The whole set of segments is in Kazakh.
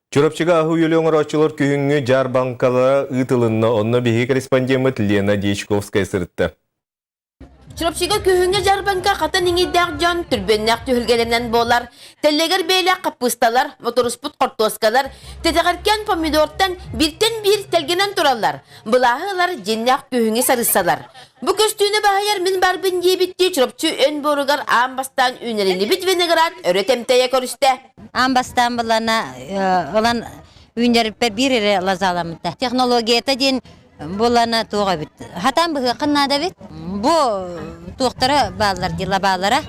Чурапчыга аху юлёңыр очылыр күхүңі жар банкалара ытылынна онна биһи корреспондент Лена Дьячковская сырытты. Чурапчыга күхүңе жарбанка катын иңиддәк жон түрбөннәк түһүлгәләнән болар. Теллегер бейлә капусталар, моторуспут кортоскалар, тетегәркән помидордан биртен бир телгенән туралар. Булаһылар жиннәк күхүңе сарыссалар. Бу көстүне баһаяр мин барбын дибитти чурапчы өн боругар амбастан үнерини бит винеград өрөтемтәя көрүстә. Амбастан булана олан үйнериппе бирире лазаламытта. Технологията ден булана туга бит. Хатан бу кыннада бит. Бу туктары баллар лабалара.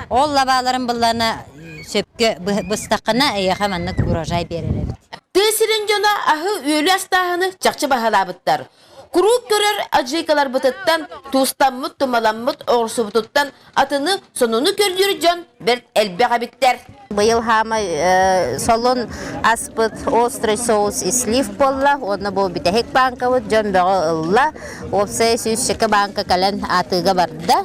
Ол лабаларын булана сөпкө быстакына яхаманны урожай берер бит. Тесирен жона ахы ölü астахыны чакчы баһалабыттар. Курук көрөр ажыйкалар бытыттан, тустанмыт тумаламмыт орсубуттан атыны сонуну көрдүр жон бер элбега биттер. Быйыл хама солон аспыт острый соус и слив болла, онна бу битехек банка вот жон бага ылла, опсе сүйшеке банка кален атыга барда.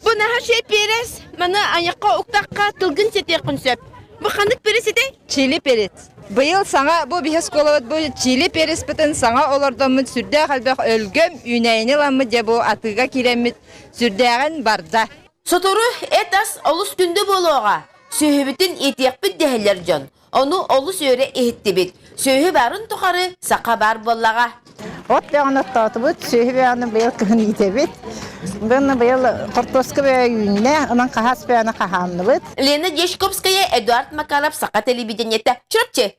Бу наха şey перес, мана аяққа уктакка тылгын сете күнсөп. Бу хандык перес иде? Чили перец. Быйыл саңа бу бихес коловат бу чили перец битен саңа олордомут сүрдө халбак өлгөм үнәйне ламы же бу атыга киремит сүрдөгөн барда. Сотору этас олус күндө болуга. Сөйбүтүн этиякпит дехелер жон. Ону олус өре эхиттибит. Сөйбү барын тухары сака бар боллага. От яна татыбыт, сөйбү аны быйыл кыһын итебит. Быны быйыл картоска бөйүнне, анан кахас бөйүнне каханныбыт. Лена Дьячковская, Эдуард Макаров, Сака телевидениете. Чурапчы.